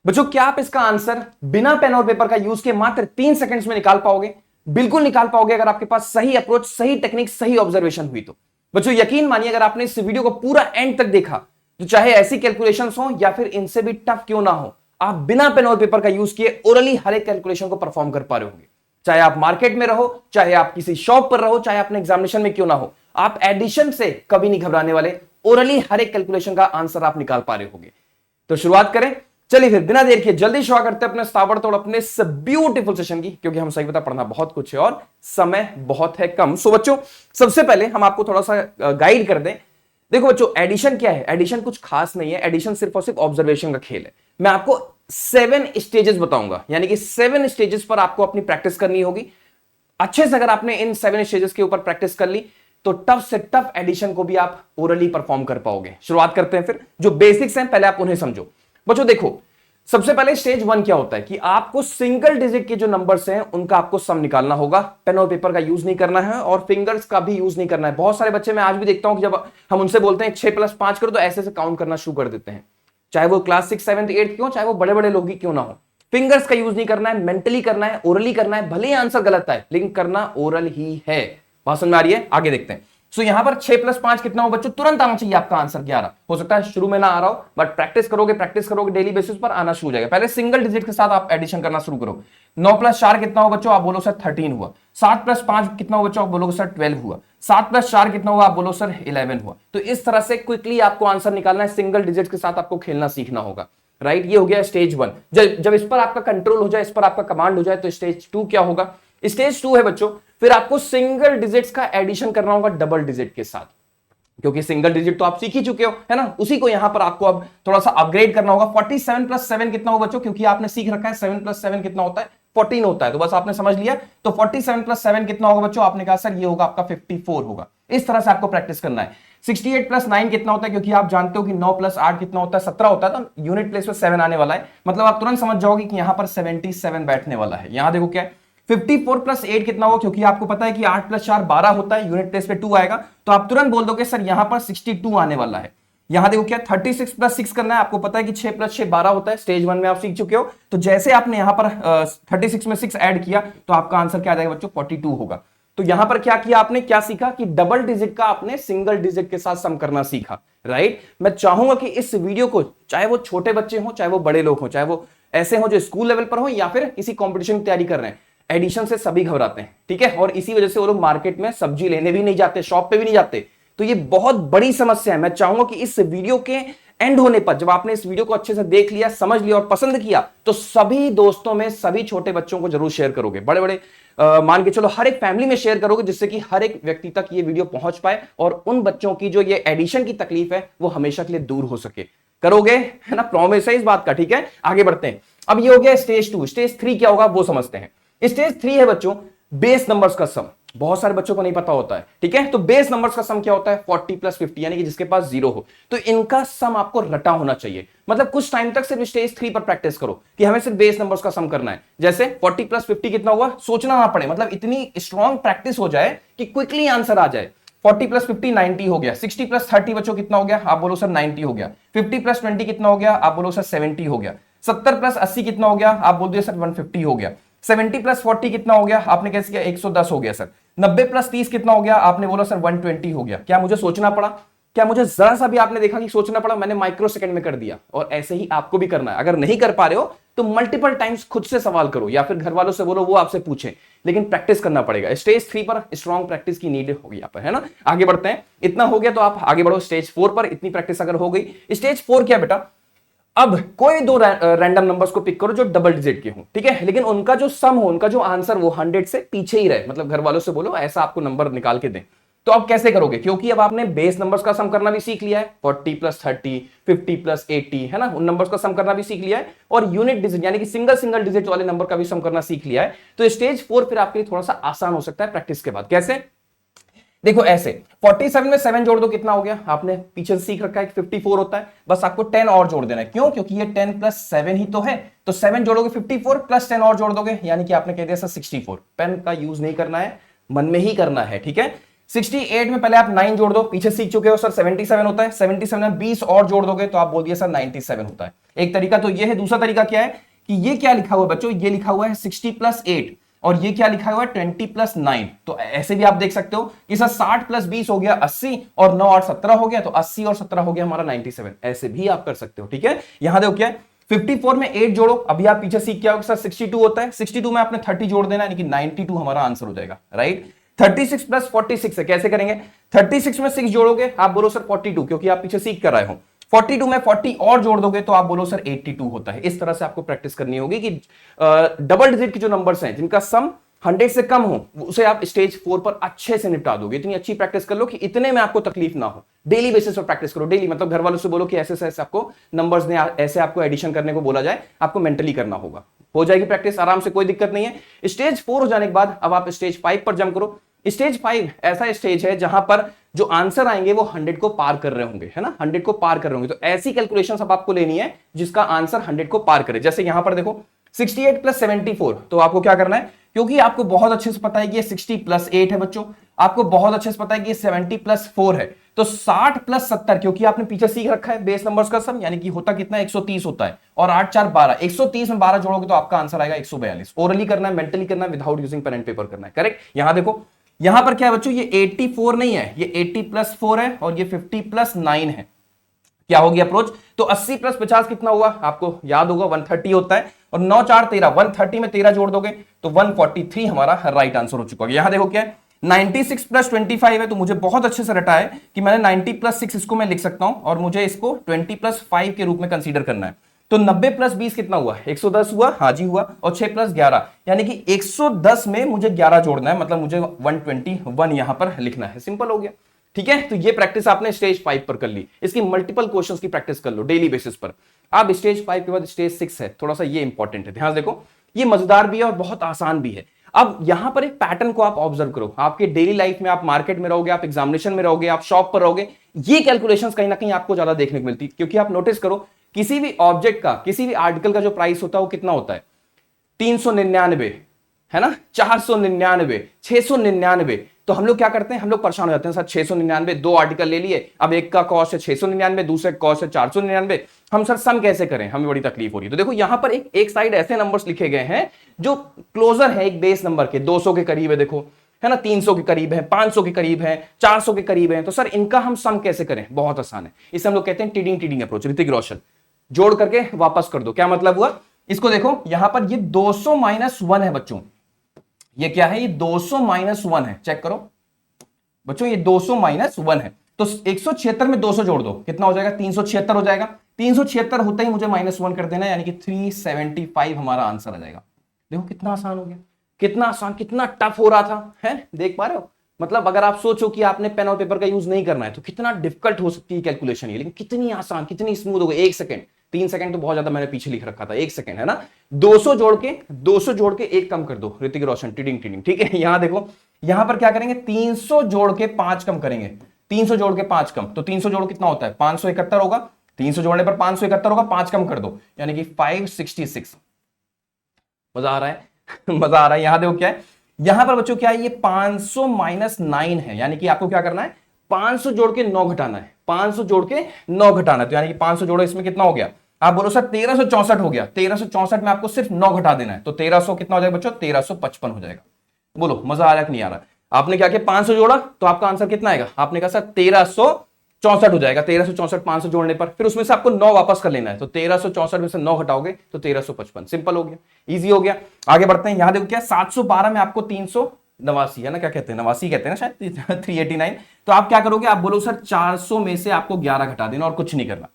बच्चों क्या आप इसका आंसर बिना पेन और पेपर का यूज किए मात्र 3 सेकंड्स में निकाल पाओगे? बिल्कुल निकाल पाओगे अगर आपके पास सही अप्रोच, सही टेक्निक, सही ऑब्जर्वेशन हुई तो। बच्चों यकीन मानिए अगर आपने इस वीडियो को पूरा एंड तक देखा तो चाहे ऐसी कैलकुलेशंस हो या फिर इनसे भी टफ क्यों ना हो, आप बिना पेन और पेपर का यूज किए ओरली हर एक कैलकुलेशन को परफॉर्म कर पा रहे होंगे। चाहे आप मार्केट में रहो, चाहे आप किसी शॉप पर रहो, चाहे अपने एग्जामिनेशन में क्यों ना हो, आप एडिशन से कभी नहीं घबराने वाले। ओरली हर एक कैलकुलेशन का आंसर आप निकाल पा रहे होंगे। तो शुरुआत करें। चलिए फिर बिना देर किए जल्दी शुरू करते हैं अपने ताबड़तोड़ अपने इस ब्यूटीफुल सेशन की, क्योंकि हम सही बता पढ़ना बहुत कुछ है और समय बहुत है कम। सो बच्चों सबसे पहले हम आपको थोड़ा सा गाइड कर दें। देखो बच्चों एडिशन क्या है? एडिशन कुछ खास नहीं है, एडिशन सिर्फ और सिर्फ ऑब्जर्वेशन का खेल है। मैं आपको 7 स्टेजेस बताऊंगा, यानी कि 7 स्टेजेस पर आपको अपनी प्रैक्टिस करनी होगी। अच्छे से अगर आपने इन 7 स्टेजेस के ऊपर प्रैक्टिस कर ली तो टफ से टफ एडिशन को भी आप ओरली परफॉर्म कर पाओगे। शुरुआत करते हैं फिर। जो बेसिक्स हैं पहले आप उन्हें समझो। बच्चों देखो सबसे पहले स्टेज 1 क्या होता है कि आपको सिंगल डिजिट के जो नंबर्स हैं उनका आपको सम निकालना होगा। पेन और पेपर का यूज नहीं करना है और फिंगर्स का भी यूज नहीं करना है। बहुत सारे बच्चे मैं आज भी देखता हूं कि जब हम उनसे बोलते हैं 6 + 5 करो तो ऐसे से काउंट करना शुरू कर देते हैं, चाहे वो क्लास 6, 7, 8 क्यों, चाहे वो बड़े बड़े लोग ही क्यों ना हो। फिंगर्स का यूज नहीं करना है, मेंटली करना है, ओरली करना है। भले ही आंसर गलत है लेकिन करना ओरल ही है। बात समझ में आ रही है? आगे देखते हैं। सो यहां पर 6 + 5 कितना हो बच्चों? तुरंत आना चाहिए आपका आंसर 11। हो सकता है शुरू में ना आ रहा हो, बट प्रैक्टिस करोगे डेली बेसिस पर आना शुरू हो जाएगा। पहले सिंगल डिजिट के साथ आप एडिशन करना शुरू करो। 9 + 4 कितना हो बच्चों? आप बोलो सर 13 हुआ। 7 + 5 कितना हो बच्चों? आप बोलोगे सर 12 हुआ। 7 + 4 कितना हुआ? आप बोलो सर 11 हुआ। तो इस तरह से क्विकली आपको आंसर निकालना है। सिंगल डिजिट के साथ आपको खेलना सीखना होगा। राइट, ये हो गया स्टेज 1। जब इस पर आपका कंट्रोल हो जाए, इस पर आपका कमांड हो जाए, तो स्टेज 2 क्या होगा? स्टेज 2 है बच्चों फिर आपको सिंगल डिजिट्स का एडिशन करना होगा डबल डिजिट के साथ, क्योंकि सिंगल डिजिट तो आप सीख ही चुके हो, है ना। उसी को यहां पर आपको अब थोड़ा सा अपग्रेड करना होगा। 47 + 7 कितना हो बच्चों? क्योंकि आपने सीख रखा है 7 + 7 कितना होता है? 14 होता है। तो बस आपने समझ लिया। तो 47 + 7 कितना होगा बच्चों? आपने कहा सर ये होगा आपका 54 होगा। इस तरह से आपको प्रैक्टिस करना है। 68 + 9 कितना होता है? क्योंकि आप जानते हो कि 9 + 8 कितना होता है? 17 होता है। तो यूनिट प्लेस पे 7 आने वाला है, मतलब आप तुरंत समझ जाओगे कि यहां पर 77 बैठने वाला है। यहां देखो क्या है 54 + 8 कितना होगा? क्योंकि आपको पता है कि 8 + 4 12 होता है, यूनिट प्लेस पे 2 आएगा, तो आप तुरंत बोल दोगे सर यहां पर 62 आने वाला है। यहां देखो क्या 36 + 6 करना है। आपको पता है कि 6 + 6 12 होता है। स्टेज 1 में आप सीख चुके हो। तो जैसे आपने यहां पर 36 में 6 ऐड किया तो आपका आंसर क्या आ जाएगा बच्चों? 42 होगा। तो यहां पर क्या किया आपने? क्या सीखा कि डबल डिजिट का आपने सिंगल डिजिट के साथ सम करना सीखा। राइट, मैं चाहूंगा कि इस वीडियो को चाहे वो छोटे बच्चे हो, चाहे वो बड़े लोग हो, चाहे वो ऐसे हो जो स्कूल लेवल पर हो या फिर किसी कॉम्पिटिशन की तैयारी कर रहे हैं, एडिशन से सभी घबराते हैं, ठीक है। और इसी वजह से वो लोग मार्केट में सब्जी लेने भी नहीं जाते, शॉप पे भी नहीं जाते। तो ये बहुत बड़ी समस्या है। मैं चाहूंगा कि इस वीडियो के एंड होने पर जब आपने इस वीडियो को अच्छे से देख लिया, समझ लिया और पसंद किया, तो सभी दोस्तों में सभी छोटे बच्चों को जरूर शेयर करोगे। बड़े बड़े मान के चलो हर एक फैमिली में शेयर करोगे, जिससे कि हर एक व्यक्ति तक ये वीडियो पहुंच पाए और उन बच्चों की जो ये एडिशन की तकलीफ है वो हमेशा के लिए दूर हो सके। करोगे, है ना? प्रॉमिस है इस बात का, ठीक है। आगे बढ़ते हैं। अब ये हो गया स्टेज 2। स्टेज 3 क्या होगा वो समझते हैं। स्टेज 3 है बच्चों बेस नंबर्स का सम। बहुत सारे बच्चों को नहीं पता होता है, ठीक है। तो बेस नंबर्स का सम क्या होता है? 40 + 50, यानी कि जिसके पास 0 हो। तो इनका सम आपको रटा होना चाहिए। मतलब कुछ टाइम तक सिर्फ स्टेज 3 पर प्रैक्टिस करो कि हमें सिर्फ बेस नंबर्स का सम करना है। जैसे 40 + 50 कितना हुआ? सोचना ना पड़े, मतलब इतनी स्ट्रॉन्ग प्रैक्टिस हो जाए कि क्विकली आंसर आ जाए। 40 + 50 90 हो गया। 60 + 30 बच्चों कितना हो गया? आप बोलो सर 90 हो गया। 50 + 20 कितना हो गया? आप बोलो सर 70 हो गया। 70 + 80 कितना हो गया? आप बोल दिए सर 150 हो गया। 70 + 40 कितना हो गया? आपने कैसे किया? 110 हो गया सर। 90 + 30 कितना हो गया? आपने बोला सर 120 हो गया। क्या मुझे सोचना पड़ा? क्या मुझे जरा सा भी आपने देखा कि सोचना पड़ा? मैंने माइक्रो सेकंड में कर दिया। और ऐसे ही आपको भी करना है। अगर नहीं कर पा रहे हो तो मल्टीपल टाइम्स खुद से सवाल करो या फिर घर वालों से बोलो वो आपसे पूछें, लेकिन प्रैक्टिस करना पड़ेगा। स्टेज 3 पर स्ट्रॉन्ग प्रैक्टिस की नीड होगी यहाँ पर, है ना। आगे बढ़ते हैं। इतना हो गया तो आप आगे बढ़ो स्टेज 4 पर। इतनी प्रैक्टिस अगर हो गई, स्टेज 4 क्या बेटा? अब कोई दो रैंडम नंबर्स को पिक करो जो डबल डिजिट के हो, ठीक है, लेकिन उनका जो सम हो, उनका जो आंसर वो 100 से पीछे ही रहे। मतलब घर वालों से बोलो ऐसा आपको नंबर निकाल के दें। तो अब कैसे करोगे? क्योंकि अब आपने बेस नंबर्स का सम करना भी सीख लिया है, 40 + 30, 50 + 80, है ना, उन नंबर्स का सम करना भी सीख लिया है, और यूनिट डिजिट यानी कि सिंगल डिजिट वाले नंबर का भी सम करना सीख लिया है। तो स्टेज 4 फिर आपके लिए थोड़ा सा आसान हो सकता है प्रैक्टिस के बाद। कैसे? देखो ऐसे 47 में 7 जोड़ दो, कितना हो गया? आपने पीछे से सीख रखा है कि 54 होता है। बस आपको 10 और जोड़ देना है। क्यों? क्योंकि ये 10 + 7 ही तो है। तो 7 जोड़ोगे 54 प्लस 10 और जोड़ दोगे, यानी कि आपने कह दिया सर 64। पेन का यूज नहीं करना है, मन में ही करना है, ठीक है। 68 में पहले आप 9 जोड़ दो, पीछे सीख चुके हो सर 77 होता है, 77 में 20 और जोड़ दोगे तो आप बोल दिए सर 97 होता है। एक तरीका तो ये है। दूसरा तरीका क्या है कि ये क्या लिखा हुआ है बच्चों, ये लिखा हुआ है 60 प्लस 8 और ये क्या लिखा हुआ है 20 प्लस 9। तो ऐसे भी आप देख सकते हो कि सर 60 प्लस 20 हो गया 80 और 9 और 17 हो गया, तो 80 और 17 हो गया हमारा 97। ऐसे भी आप कर सकते हो, ठीक है। यहां देखो क्या है 54 में 8 जोड़ो, अभी आप पीछे सीख क्या हो सर 62 होता है, 62 में आपने 30 जोड़ देना यानी कि 92 हमारा आंसर हो जाएगा, राइट। 36 प्लस 46 है, कैसे करेंगे, 36 में 6 जोड़ोगे आप बोलो सर 42, क्योंकि आप पीछे सीख कर आए हो। 42 में 40 और जोड़ दोगे तो आप बोलो सर 82 होता है। इस तरह से आपको प्रैक्टिस करनी होगी कि डबल डिजिट के जो नंबर्स हैं जिनका सम 100 से कम हो उसे आप स्टेज 4 पर अच्छे से निपटा दोगे। इतनी अच्छी प्रैक्टिस कर लो कि इतने में आपको तकलीफ ना हो। डेली बेसिस पर प्रैक्टिस करो, डेली मतलब घर वालों से बोलो कि ऐसे ऐसे आपको नंबर्स ने ऐसे आपको एडिशन करने को बोला जाए, आपको मेंटली करना होगा, हो जाएगी प्रैक्टिस आराम से, कोई दिक्कत नहीं है। स्टेज 4 हो जाने के बाद अब आप स्टेज 5 पर जंप करो। स्टेज 5 ऐसा स्टेज है जहां पर जो आंसर आएंगे वो 100 को पार कर रहे होंगे, है ना, 100 को पार कर रहे होंगे। तो ऐसी कैलकुलेशंस अब आपको लेनी है जिसका आंसर 100 को पार करे। जैसे यहां पर देखो 68 प्लस 74, तो आपको क्या करना है, क्योंकि आपको बहुत अच्छे से पता है कि ये 60 प्लस 8 है बच्चों, आपको बहुत अच्छे से पता है कि ये 70 प्लस 4 है, तो 60 प्लस 70, क्योंकि आपने पीछे सीख रखा है बेस नंबर्स का सम, यानी कि होता कितना 130 होता है, और 8 4 12, 130 में 12 जोड़ोगे तो आपका आंसर आएगा 142। ओरली करना है, मेंटली करना है, without using pen and paper करना है, करेक्ट। यहां देखो यहां पर क्या है बच्चों, ये 84 नहीं है, ये 80 प्लस 4 है और ये 50 प्लस 9 है। क्या होगी अप्रोच, तो 80 प्लस 50 कितना हुआ, आपको याद होगा 130 होता है, और 9 4 13, 130 में 13 जोड़ दोगे तो 143 हमारा राइट आंसर हो चुका है। यहां देखो क्या है 96 प्लस 25 है, तो मुझे बहुत अच्छे से रटा है कि मैंने 90 प्लस 6 इसको मैं लिख सकता हूं और मुझे इसको 20 प्लस 5 के रूप में कंसीडर करना है। तो 90 प्लस 20 कितना हुआ, 110 हुआ, हाँ जी हुआ, और 6 प्लस 11 यानी कि 110 में मुझे 11 जोड़ना है, मतलब मुझे 121 यहां पर लिखना है। सिंपल हो गया, ठीक है। तो ये प्रैक्टिस आपने स्टेज 5 पर कर ली, इसकी मल्टीपल क्वेश्चंस की प्रैक्टिस कर लो डेली बेसिस पर। अब स्टेज 5 के बाद स्टेज 6 है, थोड़ा सा ये इंपॉर्टेंट है, ध्यान देखो, ये मजेदार भी है और बहुत आसान भी है। अब यहां पर एक पैटर्न को आप ऑब्जर्व करो, आपके डेली लाइफ में, आप मार्केट में रहोगे, आप एग्जामिनेशन में रहोगे, आप शॉप पर रहोगे, ये कैलकुलेशंस कहीं ना कहीं आपको ज्यादा देखने को मिलती है। क्योंकि आप नोटिस करो किसी भी ऑब्जेक्ट का, किसी भी आर्टिकल का जो प्राइस होता है वो कितना होता है, 399 है ना, 499, 699। तो हम लोग क्या करते हैं, हम लोग परेशान हो जाते हैं, सर 699, दो आर्टिकल ले लिए, अब एक का कॉस्ट है 699, दूसरे का कॉस्ट है 499, हम सर सम कैसे करें, हमें बड़ी तकलीफ हो रही है। तो देखो यहां पर एक साइड ऐसे नंबर्स लिखे गए हैं जो क्लोजर है एक बेस नंबर के, 200 के करीब है, देखो है ना, 300 के करीब है, 500 के करीब है, 400 के करीब है। तो सर इनका हम सम कैसे करें, बहुत आसान है, इसे हम लोग कहते हैं टीडिंग टीडिंग अप्रोच। ऋतिक रोशन, जोड़ करके वापस कर दो, क्या मतलब हुआ, इसको देखो यहां पर ये 200 माइनस 1 है बच्चों, ये क्या है, ये 200 माइनस 1 है, चेक करो बच्चों, ये 200 माइनस 1 है। तो 176 में 200 जोड़ दो, कितना हो जाएगा, 376 हो जाएगा। 376 होता ही मुझे -1 कर देना, यानी कि 375 हमारा आंसर आ जाएगा। देखो कितना आसान हो गया, कितना आसान, कितना टफ हो रहा था, है देख पा रहे हो। मतलब अगर आप सोचो कि आपने पेन और पेपर का यूज नहीं करना है तो कितना डिफिकल्ट हो सकती है कैलकुलेशन ये, लेकिन कितनी आसान, कितनी स्मूथ हो गई। 1 सेकंड, 3 सेकंड तो बहुत ज्यादा मैंने पीछे लिख रखा था, 1 सेकंड है ना। 200 जोड़ के एक कम कर दो, ऋतिक रोशन टीडिंग टीडिंग, ठीक है। यहां देखो, यहां पर क्या करेंगे, 300 जोड़ के 5 कम करेंगे, 300 जोड़ के 5 कम, तो 300 जोड़ कितना होता है, 571 होगा, 300 जोड़ने पर 571 होगा, 5 कम कर दो यानी कि 566। मजा आ रहा है मजा आ रहा है। यहां देखो क्या है, यहां पर बच्चों क्या है, ये 500 माइनस 9 है, यानी कि आपको क्या करना है, 500 जोड़ के 9 घटाना है, 500 जोड़ के 9 घटाना है। तो यानी कि 500 जोड़ो, इसमें कितना हो गया, आप बोलो सर 1364 हो गया, 1364 में आपको सिर्फ 9 घटा देना है, तो 1300 कितना हो जाएगा बच्चों, 1355 हो जाएगा। बोलो मजा आ रहा है कि नहीं आ रहा। आपने क्या किया, 500 जोड़ा तो आपका आंसर कितना आएगा, आपने कहा सर 1364 हो जाएगा, 1364 500 जोड़ने पर, फिर उसमें से आपको 9 वापस कर लेना है, तो 1364 में से 9 घटाओगे तो 1355। सिंपल हो गया, इजी हो गया। आगे बढ़ते हैं, यहां देखो क्या, 712 में आपको 389 है ना, क्या कहते हैं, 89 कहते हैं ना शायद, 389। तो आप क्या करोगे, आप बोलो सर 400 में से आपको 11 घटा देना और कुछ नहीं करना,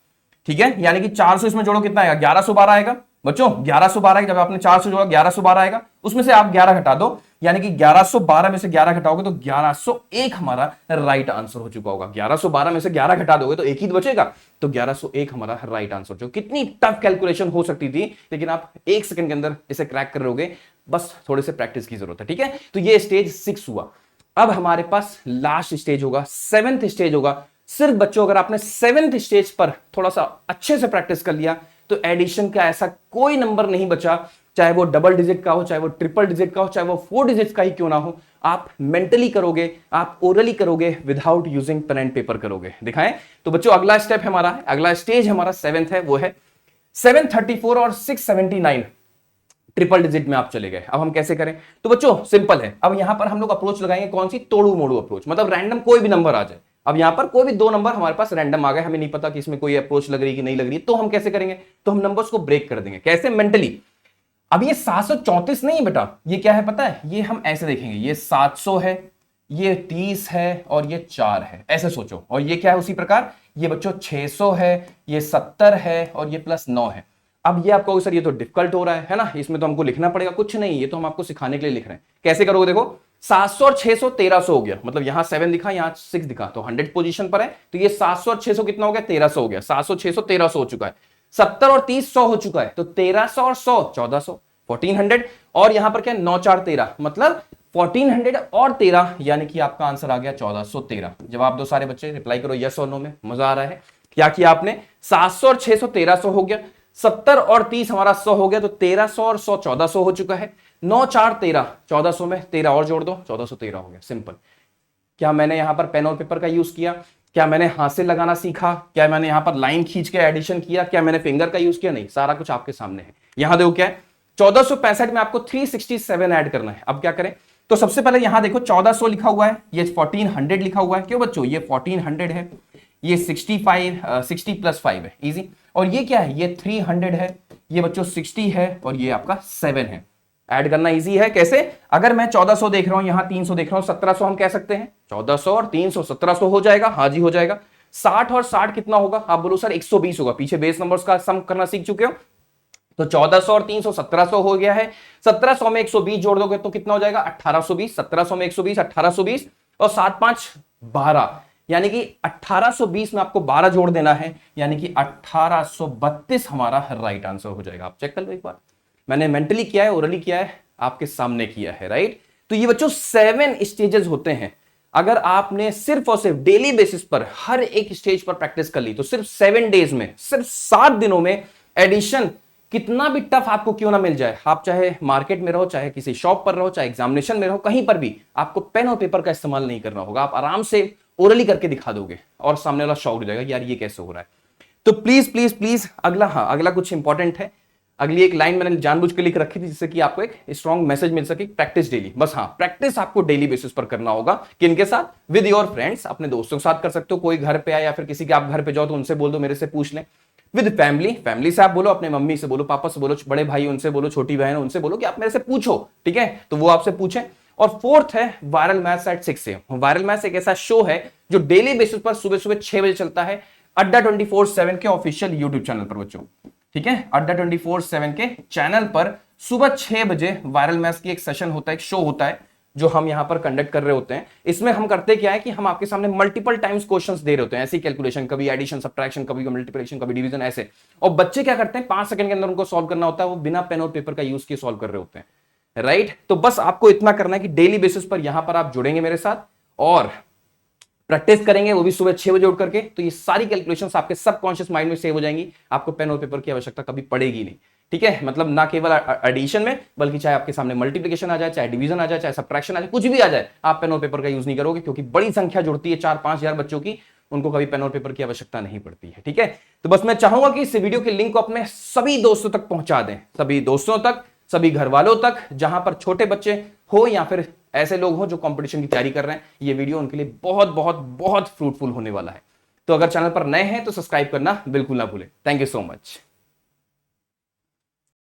ठीक है। यानी कि 400 इसमें जोड़ो कितना आएगा, 1112 आएगा बच्चों, 1112। जब आपने 400 जोड़ा 1112 आएगा, उसमें से आप 11 घटा दो, यानी कि 1112 में से 11 घटाओगे तो 1101 हमारा राइट आंसर हो चुका होगा। 1112 में से 11 घटा दोगे तो एक ही बचेगा, तो 1101 हमारा राइट आंसर। जो कितनी टफ कैलकुलेशन हो सकती थी, लेकिन आप 1 सेकंड के अंदर इसे क्रैक कर रहोगे, बस थोड़े से प्रैक्टिस की जरूरत है, ठीक है। तो ये स्टेज 6 हुआ। अब हमारे पास लास्ट स्टेज होगा, 7th स्टेज होगा। सिर्फ बच्चों अगर आपने 7th स्टेज पर थोड़ा सा अच्छे से प्रैक्टिस कर लिया तो एडिशन का ऐसा कोई नंबर नहीं बचा चाहे वो डबल डिजिट का हो, चाहे वो ट्रिपल डिजिट का हो, चाहे वो 4 डिजिट का ही क्यों ना हो, आप मेंटली करोगे, आप ओरली करोगे, without using pen and paper करोगे। दिखाएं तो बच्चों, अगला स्टेप हमारा है, अगला स्टेज हमारा 7th है, वो है 734 और 679 ट्रिपल डिजिट में आप चले गए। अब हम कैसे करें? तो बच्चों सिंपल है, अब यहां पर हम लोग अप्रोच लगाएंगे कौन सी? तोड़ू मोड़ू अप्रोच, मतलब रैंडम कोई भी नंबर आ जाए। अब यहां पर कोई भी 2 नंबर हमारे पास रैंडम आ गए, हमें नहीं पता कि इसमें कोई अप्रोच लग रही है कि नहीं लग रही है, तो हम कैसे करेंगे? तो हम नंबर्स को ब्रेक कर देंगे। कैसे? मेंटली। अब ये 734 नहीं है बेटा, ये क्या है पता है? ये हम ऐसे देखेंगे, ये 700 है, ये 30 है और ये 4 है, ऐसे सोचो। और ये क्या है उसी प्रकार? ये बच्चों 600 है, ये 70 है और ये प्लस 9 है। अब ये आपको सर ये तो डिफिकल्ट हो रहा है ना, इसमें तो हमको लिखना पड़ेगा। कुछ नहीं, ये तो हम आपको सिखाने के लिए लिख रहे हैं। कैसे करोगे? देखो 700 और 600 1300 हो गया, मतलब यहां 7 दिखा, यहां 6 दिखा, तो 100 पोजीशन पर है, तो ये 700 और 600 कितना हो गया? 1300 हो गया। 700 600 1300 हो चुका है। 70 और 30 100 हो चुका है, तो 1300 और 100 1400, 1400। और यहां पर क्या? 9 4 13, मतलब 1400 और 13, यानी कि आपका आंसर आ गया 1413। जवाब दो सारे बच्चे, रिप्लाई करो यस और नो में। मजा आ रहा है? क्या किया आपने? 700 और 600 1300 हो गया, 70 और 30 हमारा 100 हो गया, तो 1300 और 100 1400 हो चुका है। 9 4 13, 1400 में 13 और जोड़ दो, 1413 हो गया। सिंपल। क्या मैंने यहां पर पेन और पेपर का यूज किया? क्या मैंने हाथ से लगाना सीखा? क्या मैंने यहां पर लाइन खींच के एडिशन किया? क्या मैंने फिंगर का यूज किया? नहीं, सारा कुछ आपके सामने है। यहां देखो क्या है, 1465 में आपको 367 ऐड करना है। अब क्या करें? तो सबसे पहले यहां देखो 1400 लिखा हुआ है, ये 1400 लिखा हुआ है। क्यों बच्चों? ये 1400 है, ये 65 60 प्लस 5 है, इजी। और ये क्या है? ये 300 है, ये बच्चों 60 है और ये आपका 7 है। ऐड करना इजी है। कैसे? अगर मैं 1400 देख रहा हूं, यहां 300 देख रहा हूं, 1700 हम कह सकते हैं। 1400 और 300 1700 हो जाएगा। हाँ जी हो जाएगा। 60 और 60 कितना होगा? आप बोलो सर 120 होगा। पीछे बेस नंबर्स का सम करना सीख चुके हो, तो 1400 और 300 1700 हो गया है। 1700 में 120 जोड़ दोगे तो कितना हो जाएगा? 1820। 1700 में 120 1820 और 7 5 12, यानी कि 1820 में आपको 12 जोड़ देना है, यानी कि 1832 हमारा राइट आंसर हो जाएगा। आप चेक कर लो एक बार, मैंने मेंटली किया है, ओरली किया है, आपके सामने किया है, राइट। तो ये बच्चों 7 स्टेजेस होते हैं। अगर आपने सिर्फ और सिर्फ डेली बेसिस पर हर एक स्टेज पर प्रैक्टिस कर ली, तो सिर्फ 7 डेज में, सिर्फ 7 दिनों में एडिशन कितना भी टफ आपको क्यों ना मिल जाए, आप चाहे मार्केट में रहो, चाहे किसी शॉप पर रहो, चाहे एग्जामिनेशन में रहो, कहीं पर भी आपको पेन और पेपर का इस्तेमाल नहीं करना होगा। आप आराम से ओरली करके दिखा दोगे और सामने वाला शॉक हो जाएगा, यार ये कैसे हो रहा है। तो प्लीज प्लीज प्लीज अगला, हाँ अगला कुछ इंपॉर्टेंट है। अगली एक लाइन मैंने जानबूझ के लिख रखी थी, जिससे कि आपको एक स्ट्रॉन्ग मैसेज मिल सके। प्रैक्टिस डेली, बस हाँ प्रैक्टिस आपको डेली बेसिस पर करना होगा। किनके साथ? विद योर फ्रेंड्स, अपने दोस्तों के साथ कर सकते हो। कोई घर पे आए या फिर किसी के आप घर पे जाओ तो उनसे बोल दो मेरे से पूछ लें। विद फैमिली, फैमिली से आप बोलो, अपने मम्मी से बोलो, पापा से बोलो, बड़े भाई उनसे बोलो, छोटी बहन उनसे बोलो कि आप मेरे से पूछो, ठीक है, तो वो आपसे पूछें। और 4th है viral maths at 6 AM। Viral maths एक ऐसा शो है जो डेली बेसिस पर सुबह सुबह 6 बजे चलता है, अड्डा 24/7 के ऑफिशियल यूट्यूब चैनल पर बच्चों, ठीक है। अड्डा 24/7 के चैनल पर सुबह 6 बजे वायरल मैथ्स की एक सेशन होता है, एक शो होता है, जो हम यहां पर कंडक्ट कर रहे होते हैं। इसमें हम करते क्या है कि हम आपके सामने मल्टीपल टाइम्स क्वेश्चंस दे रहे होते हैं, ऐसी कैलकुलेशन, कभी एडिशन सब्ट्रैक्शन, कभी मल्टीप्लिकेशन, कभी डिवीजन, ऐसे। और बच्चे क्या करते हैं, 5 सेकंड के अंदर उनको सॉल्व करना होता है, वो बिना पेन और पेपर का यूज किए सॉल्व कर रहे होते हैं, राइट। तो बस आपको इतना करना है कि डेली बेसिस पर यहां पर आप जुड़ेंगे मेरे साथ और प्रैक्टिस करेंगे, वो भी सुबह 6 बजे उठ करके, तो ये सारी कैलकुलेशंस आपके सबकॉन्शियस माइंड में सेव हो जाएंगी। आपको पेन और पेपर की आवश्यकता कभी पड़ेगी नहीं, ठीक है। मतलब ना केवल एडिशन में, बल्कि चाहे आपके सामने मल्टीप्लिकेशन आ जाए, चाहे डिवीजन आ जाए, चाहे सब्ट्रैक्शन आ जाए, कुछ भी आ जाए, आप पेन और पेपर का यूज नहीं करोगे, क्योंकि बड़ी संख्या जुड़ती है, 4-5 हजार बच्चों की, उनको कभी पेन और पेपर की आवश्यकता नहीं पड़ती है, ठीक है। तो बस मैं चाहूंगा कि इस वीडियो के लिंक को अपने सभी दोस्तों तक पहुंचा दें, सभी दोस्तों तक, सभी घर वालों तक, जहां पर छोटे बच्चे हो या फिर ऐसे लोग हो जो कंपटीशन की तैयारी कर रहे हैं। ये वीडियो उनके लिए बहुत बहुत बहुत फ्रूटफुल होने वाला है। तो अगर चैनल पर नए हैं तो सब्सक्राइब करना बिल्कुल ना भूलें। Thank you so much.